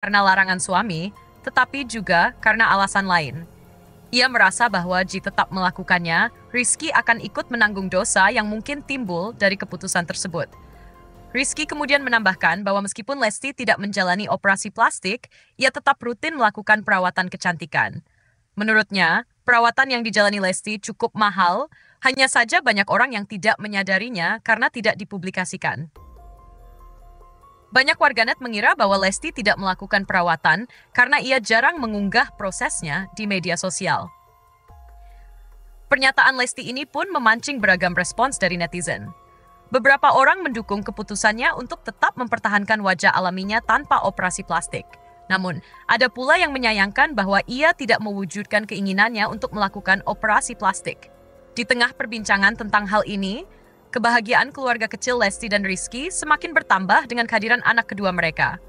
karena larangan suami, tetapi juga karena alasan lain. Ia merasa bahwa jika tetap melakukannya, Rizky akan ikut menanggung dosa yang mungkin timbul dari keputusan tersebut. Rizky kemudian menambahkan bahwa meskipun Lesti tidak menjalani operasi plastik, ia tetap rutin melakukan perawatan kecantikan. Menurutnya, perawatan yang dijalani Lesti cukup mahal, hanya saja banyak orang yang tidak menyadarinya karena tidak dipublikasikan. Banyak warganet mengira bahwa Lesti tidak melakukan perawatan karena ia jarang mengunggah prosesnya di media sosial. Pernyataan Lesti ini pun memancing beragam respons dari netizen. Beberapa orang mendukung keputusannya untuk tetap mempertahankan wajah alaminya tanpa operasi plastik. Namun, ada pula yang menyayangkan bahwa ia tidak mewujudkan keinginannya untuk melakukan operasi plastik. Di tengah perbincangan tentang hal ini, kebahagiaan keluarga kecil Lesti dan Rizky semakin bertambah dengan kehadiran anak kedua mereka.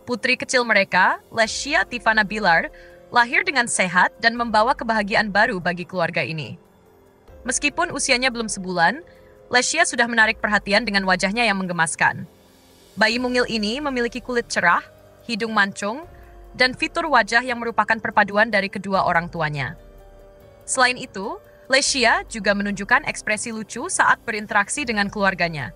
Putri kecil mereka, Lesya Tivana Bilar, lahir dengan sehat dan membawa kebahagiaan baru bagi keluarga ini. Meskipun usianya belum sebulan, Lesya sudah menarik perhatian dengan wajahnya yang menggemaskan. Bayi mungil ini memiliki kulit cerah, hidung mancung, dan fitur wajah yang merupakan perpaduan dari kedua orang tuanya. Selain itu, Lesya juga menunjukkan ekspresi lucu saat berinteraksi dengan keluarganya.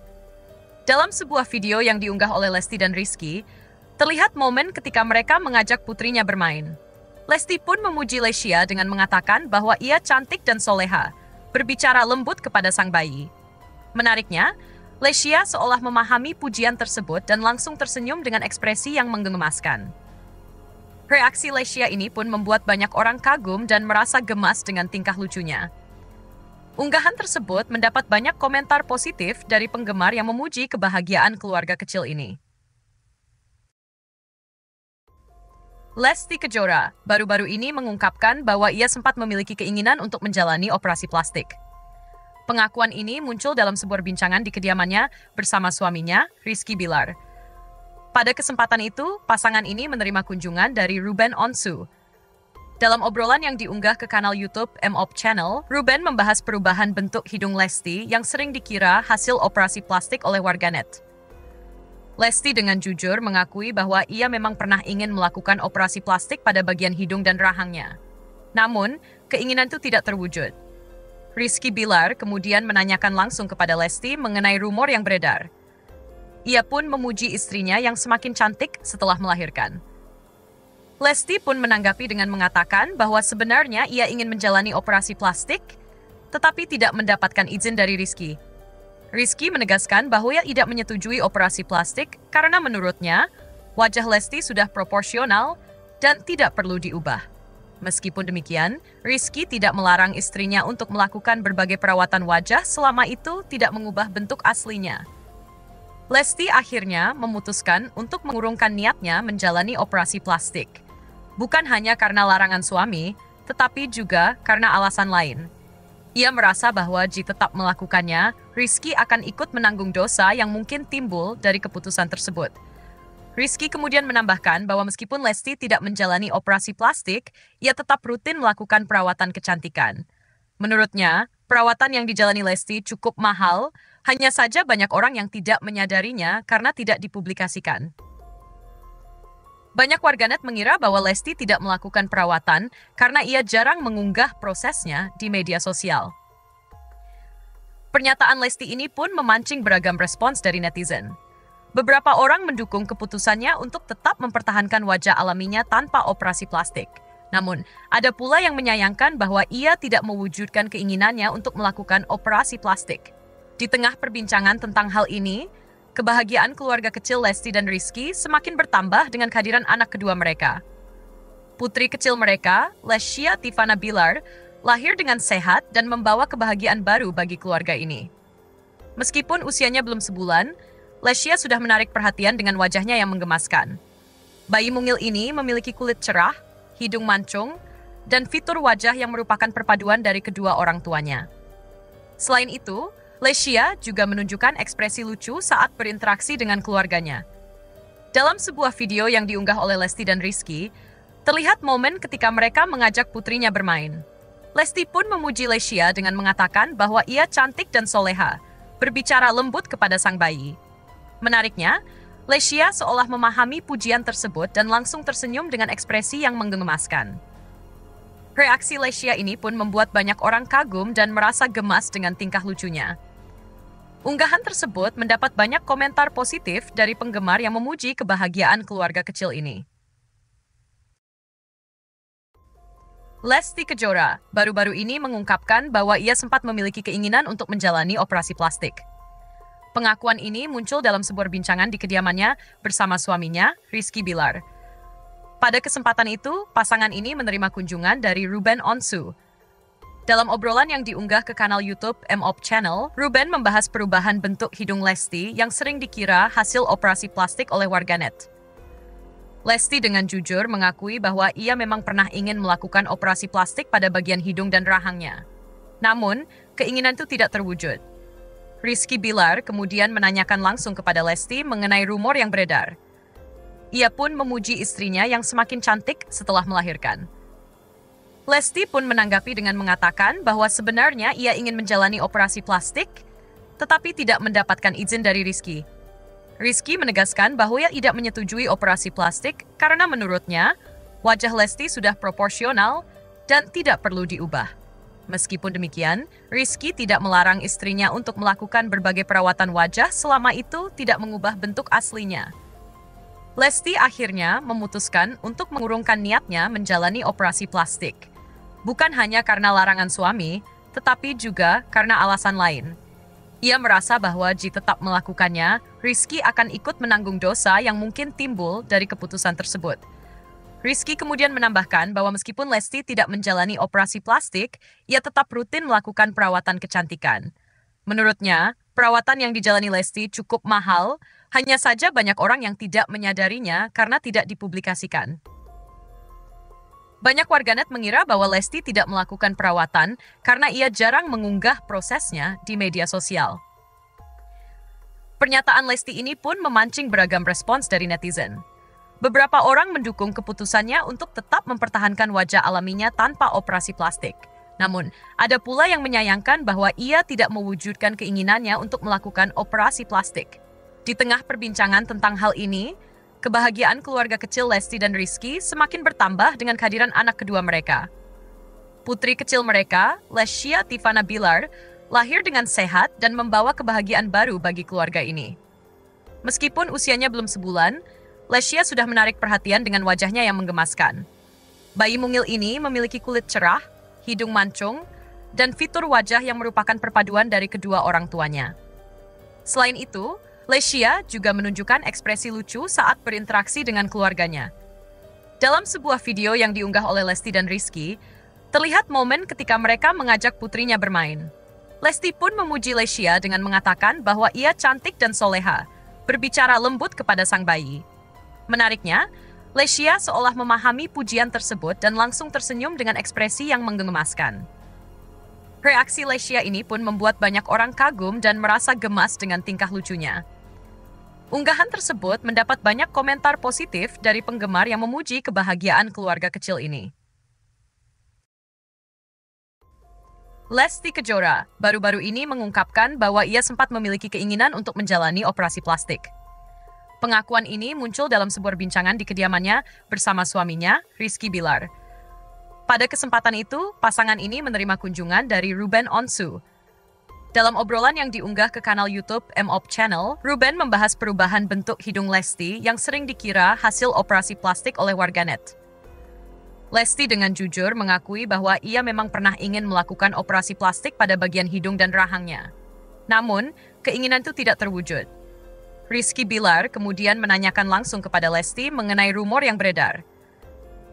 Dalam sebuah video yang diunggah oleh Lesti dan Rizky, terlihat momen ketika mereka mengajak putrinya bermain. Lesti pun memuji Lesya dengan mengatakan bahwa ia cantik dan soleha, berbicara lembut kepada sang bayi. Menariknya, Lesya seolah memahami pujian tersebut dan langsung tersenyum dengan ekspresi yang menggemaskan. Reaksi Lesya ini pun membuat banyak orang kagum dan merasa gemas dengan tingkah lucunya. Unggahan tersebut mendapat banyak komentar positif dari penggemar yang memuji kebahagiaan keluarga kecil ini. Lesti Kejora baru-baru ini mengungkapkan bahwa ia sempat memiliki keinginan untuk menjalani operasi plastik. Pengakuan ini muncul dalam sebuah bincangan di kediamannya bersama suaminya, Rizky Bilar. Pada kesempatan itu, pasangan ini menerima kunjungan dari Ruben Onsu. Dalam obrolan yang diunggah ke kanal YouTube M.O.P Channel, Ruben membahas perubahan bentuk hidung Lesti yang sering dikira hasil operasi plastik oleh warganet. Lesti dengan jujur mengakui bahwa ia memang pernah ingin melakukan operasi plastik pada bagian hidung dan rahangnya. Namun, keinginan itu tidak terwujud. Rizky Bilar kemudian menanyakan langsung kepada Lesti mengenai rumor yang beredar. Ia pun memuji istrinya yang semakin cantik setelah melahirkan. Lesti pun menanggapi dengan mengatakan bahwa sebenarnya ia ingin menjalani operasi plastik, tetapi tidak mendapatkan izin dari Rizky. Rizky menegaskan bahwa ia tidak menyetujui operasi plastik karena menurutnya, wajah Lesti sudah proporsional dan tidak perlu diubah. Meskipun demikian, Rizky tidak melarang istrinya untuk melakukan berbagai perawatan wajah selama itu tidak mengubah bentuk aslinya. Lesti akhirnya memutuskan untuk mengurungkan niatnya menjalani operasi plastik. Bukan hanya karena larangan suami, tetapi juga karena alasan lain. Ia merasa bahwa jika tetap melakukannya, Rizky akan ikut menanggung dosa yang mungkin timbul dari keputusan tersebut. Rizky kemudian menambahkan bahwa meskipun Lesti tidak menjalani operasi plastik, ia tetap rutin melakukan perawatan kecantikan. Menurutnya, perawatan yang dijalani Lesti cukup mahal, hanya saja banyak orang yang tidak menyadarinya karena tidak dipublikasikan. Banyak warganet mengira bahwa Lesti tidak melakukan perawatan karena ia jarang mengunggah prosesnya di media sosial. Pernyataan Lesti ini pun memancing beragam respons dari netizen. Beberapa orang mendukung keputusannya untuk tetap mempertahankan wajah alaminya tanpa operasi plastik. Namun, ada pula yang menyayangkan bahwa ia tidak mewujudkan keinginannya untuk melakukan operasi plastik. Di tengah perbincangan tentang hal ini, kebahagiaan keluarga kecil Lesti dan Rizky semakin bertambah dengan kehadiran anak kedua mereka. Putri kecil mereka, Lesya Tivana Bilar, lahir dengan sehat dan membawa kebahagiaan baru bagi keluarga ini. Meskipun usianya belum sebulan, Lesya sudah menarik perhatian dengan wajahnya yang menggemaskan. Bayi mungil ini memiliki kulit cerah, hidung mancung, dan fitur wajah yang merupakan perpaduan dari kedua orang tuanya. Selain itu, Lesya juga menunjukkan ekspresi lucu saat berinteraksi dengan keluarganya. Dalam sebuah video yang diunggah oleh Lesti dan Rizky, terlihat momen ketika mereka mengajak putrinya bermain. Lesti pun memuji Lesya dengan mengatakan bahwa ia cantik dan soleha, berbicara lembut kepada sang bayi. Menariknya, Lesya seolah memahami pujian tersebut dan langsung tersenyum dengan ekspresi yang menggemaskan. Reaksi Lesya ini pun membuat banyak orang kagum dan merasa gemas dengan tingkah lucunya. Unggahan tersebut mendapat banyak komentar positif dari penggemar yang memuji kebahagiaan keluarga kecil ini. Lesti Kejora baru-baru ini mengungkapkan bahwa ia sempat memiliki keinginan untuk menjalani operasi plastik. Pengakuan ini muncul dalam sebuah bincangan di kediamannya bersama suaminya, Rizky Bilar. Pada kesempatan itu, pasangan ini menerima kunjungan dari Ruben Onsu. Dalam obrolan yang diunggah ke kanal YouTube MOP Channel, Ruben membahas perubahan bentuk hidung Lesti yang sering dikira hasil operasi plastik oleh warganet. Lesti dengan jujur mengakui bahwa ia memang pernah ingin melakukan operasi plastik pada bagian hidung dan rahangnya. Namun, keinginan itu tidak terwujud. Rizky Bilar kemudian menanyakan langsung kepada Lesti mengenai rumor yang beredar. Ia pun memuji istrinya yang semakin cantik setelah melahirkan. Lesti pun menanggapi dengan mengatakan bahwa sebenarnya ia ingin menjalani operasi plastik, tetapi tidak mendapatkan izin dari Rizky. Rizky menegaskan bahwa ia tidak menyetujui operasi plastik karena menurutnya, wajah Lesti sudah proporsional dan tidak perlu diubah. Meskipun demikian, Rizky tidak melarang istrinya untuk melakukan berbagai perawatan wajah selama itu tidak mengubah bentuk aslinya. Lesti akhirnya memutuskan untuk mengurungkan niatnya menjalani operasi plastik. Bukan hanya karena larangan suami, tetapi juga karena alasan lain. Ia merasa bahwa jika tetap melakukannya, Rizky akan ikut menanggung dosa yang mungkin timbul dari keputusan tersebut. Rizky kemudian menambahkan bahwa meskipun Lesti tidak menjalani operasi plastik, ia tetap rutin melakukan perawatan kecantikan. Menurutnya, perawatan yang dijalani Lesti cukup mahal, hanya saja banyak orang yang tidak menyadarinya karena tidak dipublikasikan. Banyak warganet mengira bahwa Lesti tidak melakukan perawatan karena ia jarang mengunggah prosesnya di media sosial. Pernyataan Lesti ini pun memancing beragam respons dari netizen. Beberapa orang mendukung keputusannya untuk tetap mempertahankan wajah alaminya tanpa operasi plastik. Namun, ada pula yang menyayangkan bahwa ia tidak mewujudkan keinginannya untuk melakukan operasi plastik. Di tengah perbincangan tentang hal ini, kebahagiaan keluarga kecil Lesti dan Rizky semakin bertambah dengan kehadiran anak kedua mereka. Putri kecil mereka, Lesya Tivana Bilar, lahir dengan sehat dan membawa kebahagiaan baru bagi keluarga ini. Meskipun usianya belum sebulan, Lesya sudah menarik perhatian dengan wajahnya yang menggemaskan. Bayi mungil ini memiliki kulit cerah, hidung mancung, dan fitur wajah yang merupakan perpaduan dari kedua orang tuanya. Selain itu, Lesya juga menunjukkan ekspresi lucu saat berinteraksi dengan keluarganya. Dalam sebuah video yang diunggah oleh Lesti dan Rizky, terlihat momen ketika mereka mengajak putrinya bermain. Lesti pun memuji Lesya dengan mengatakan bahwa ia cantik dan soleha, berbicara lembut kepada sang bayi. Menariknya, Lesya seolah memahami pujian tersebut dan langsung tersenyum dengan ekspresi yang menggemaskan. Reaksi Lesya ini pun membuat banyak orang kagum dan merasa gemas dengan tingkah lucunya. Unggahan tersebut mendapat banyak komentar positif dari penggemar yang memuji kebahagiaan keluarga kecil ini. Lesti Kejora baru-baru ini mengungkapkan bahwa ia sempat memiliki keinginan untuk menjalani operasi plastik. Pengakuan ini muncul dalam sebuah bincangan di kediamannya bersama suaminya, Rizky Bilar. Pada kesempatan itu, pasangan ini menerima kunjungan dari Ruben Onsu. Dalam obrolan yang diunggah ke kanal YouTube MOP Channel, Ruben membahas perubahan bentuk hidung Lesti yang sering dikira hasil operasi plastik oleh warganet. Lesti dengan jujur mengakui bahwa ia memang pernah ingin melakukan operasi plastik pada bagian hidung dan rahangnya. Namun, keinginan itu tidak terwujud. Rizky Bilar kemudian menanyakan langsung kepada Lesti mengenai rumor yang beredar.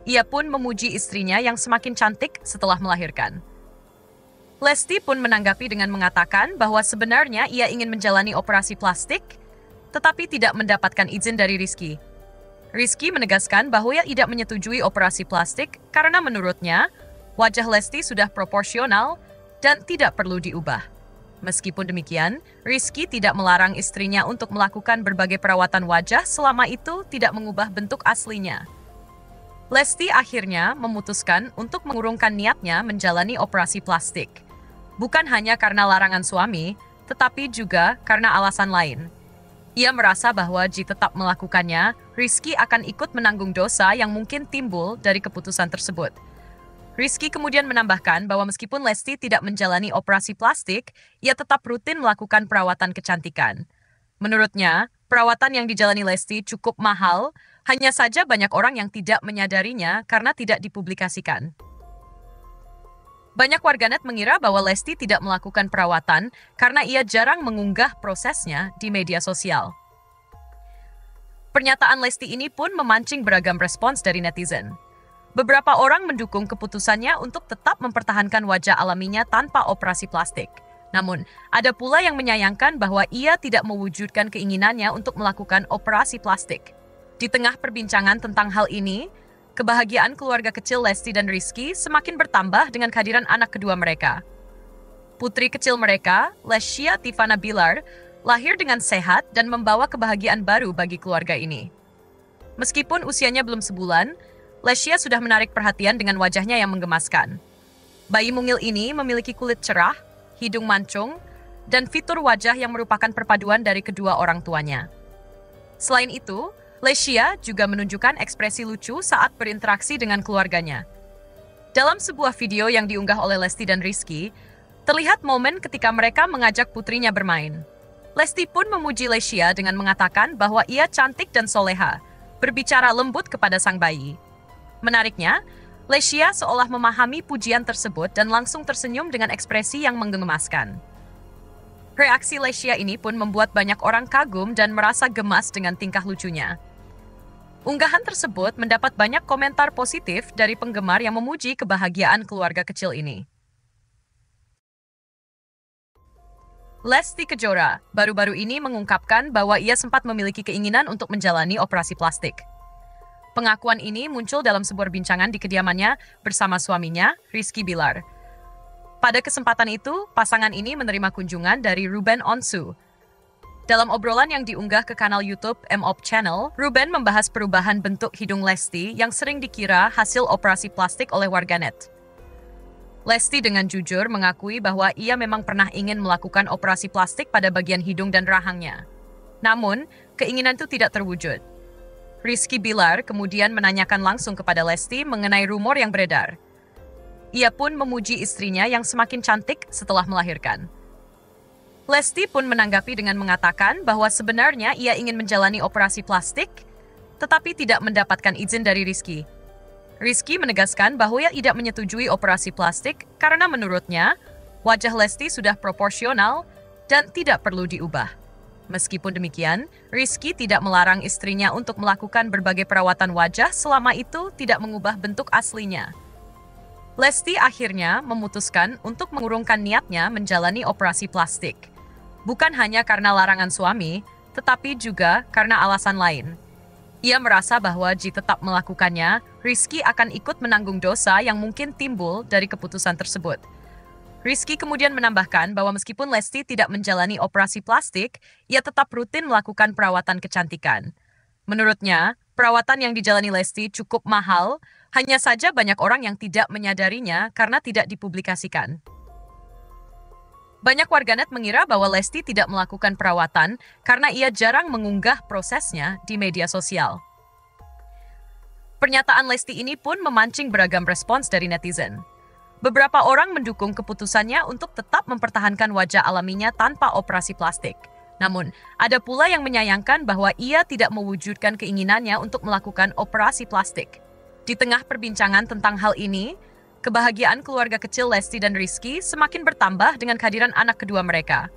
Ia pun memuji istrinya yang semakin cantik setelah melahirkan. Lesti pun menanggapi dengan mengatakan bahwa sebenarnya ia ingin menjalani operasi plastik, tetapi tidak mendapatkan izin dari Rizky. Rizky menegaskan bahwa ia tidak menyetujui operasi plastik karena menurutnya, wajah Lesti sudah proporsional dan tidak perlu diubah. Meskipun demikian, Rizky tidak melarang istrinya untuk melakukan berbagai perawatan wajah selama itu tidak mengubah bentuk aslinya. Lesti akhirnya memutuskan untuk mengurungkan niatnya menjalani operasi plastik. Bukan hanya karena larangan suami, tetapi juga karena alasan lain. Ia merasa bahwa jika tetap melakukannya, Rizky akan ikut menanggung dosa yang mungkin timbul dari keputusan tersebut. Rizky kemudian menambahkan bahwa meskipun Lesti tidak menjalani operasi plastik, ia tetap rutin melakukan perawatan kecantikan. Menurutnya, perawatan yang dijalani Lesti cukup mahal, hanya saja banyak orang yang tidak menyadarinya karena tidak dipublikasikan. Banyak warganet mengira bahwa Lesti tidak melakukan perawatan karena ia jarang mengunggah prosesnya di media sosial. Pernyataan Lesti ini pun memancing beragam respons dari netizen. Beberapa orang mendukung keputusannya untuk tetap mempertahankan wajah alaminya tanpa operasi plastik. Namun, ada pula yang menyayangkan bahwa ia tidak mewujudkan keinginannya untuk melakukan operasi plastik. Di tengah perbincangan tentang hal ini, kebahagiaan keluarga kecil Lesti dan Rizky semakin bertambah dengan kehadiran anak kedua mereka. Putri kecil mereka, Lesya Tivana Bilar, lahir dengan sehat dan membawa kebahagiaan baru bagi keluarga ini. Meskipun usianya belum sebulan, Lesya sudah menarik perhatian dengan wajahnya yang menggemaskan. Bayi mungil ini memiliki kulit cerah, hidung mancung, dan fitur wajah yang merupakan perpaduan dari kedua orang tuanya. Selain itu, Lesya juga menunjukkan ekspresi lucu saat berinteraksi dengan keluarganya. Dalam sebuah video yang diunggah oleh Lesti dan Rizky, terlihat momen ketika mereka mengajak putrinya bermain. Lesti pun memuji Lesya dengan mengatakan bahwa ia cantik dan soleha, berbicara lembut kepada sang bayi. Menariknya, Lesya seolah memahami pujian tersebut dan langsung tersenyum dengan ekspresi yang menggemaskan. Reaksi Lesya ini pun membuat banyak orang kagum dan merasa gemas dengan tingkah lucunya. Unggahan tersebut mendapat banyak komentar positif dari penggemar yang memuji kebahagiaan keluarga kecil ini. Lesti Kejora baru-baru ini mengungkapkan bahwa ia sempat memiliki keinginan untuk menjalani operasi plastik. Pengakuan ini muncul dalam sebuah bincangan di kediamannya bersama suaminya, Rizky Bilar. Pada kesempatan itu, pasangan ini menerima kunjungan dari Ruben Onsu. Dalam obrolan yang diunggah ke kanal YouTube M.O.P Channel, Ruben membahas perubahan bentuk hidung Lesti yang sering dikira hasil operasi plastik oleh warganet. Lesti dengan jujur mengakui bahwa ia memang pernah ingin melakukan operasi plastik pada bagian hidung dan rahangnya. Namun, keinginan itu tidak terwujud. Rizky Bilar kemudian menanyakan langsung kepada Lesti mengenai rumor yang beredar. Ia pun memuji istrinya yang semakin cantik setelah melahirkan. Lesti pun menanggapi dengan mengatakan bahwa sebenarnya ia ingin menjalani operasi plastik, tetapi tidak mendapatkan izin dari Rizky. Rizky menegaskan bahwa ia tidak menyetujui operasi plastik karena menurutnya, wajah Lesti sudah proporsional dan tidak perlu diubah. Meskipun demikian, Rizky tidak melarang istrinya untuk melakukan berbagai perawatan wajah selama itu tidak mengubah bentuk aslinya. Lesti akhirnya memutuskan untuk mengurungkan niatnya menjalani operasi plastik. Bukan hanya karena larangan suami, tetapi juga karena alasan lain. Ia merasa bahwa jika tetap melakukannya, Rizky akan ikut menanggung dosa yang mungkin timbul dari keputusan tersebut. Rizky kemudian menambahkan bahwa meskipun Lesti tidak menjalani operasi plastik, ia tetap rutin melakukan perawatan kecantikan. Menurutnya, perawatan yang dijalani Lesti cukup mahal, hanya saja banyak orang yang tidak menyadarinya karena tidak dipublikasikan. Banyak warganet mengira bahwa Lesti tidak melakukan perawatan karena ia jarang mengunggah prosesnya di media sosial. Pernyataan Lesti ini pun memancing beragam respons dari netizen. Beberapa orang mendukung keputusannya untuk tetap mempertahankan wajah alaminya tanpa operasi plastik. Namun, ada pula yang menyayangkan bahwa ia tidak mewujudkan keinginannya untuk melakukan operasi plastik. Di tengah perbincangan tentang hal ini, kebahagiaan keluarga kecil Lesti dan Rizky semakin bertambah dengan kehadiran anak kedua mereka.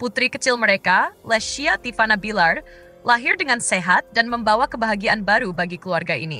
Putri kecil mereka, Lesya Tivana Bilar, lahir dengan sehat dan membawa kebahagiaan baru bagi keluarga ini.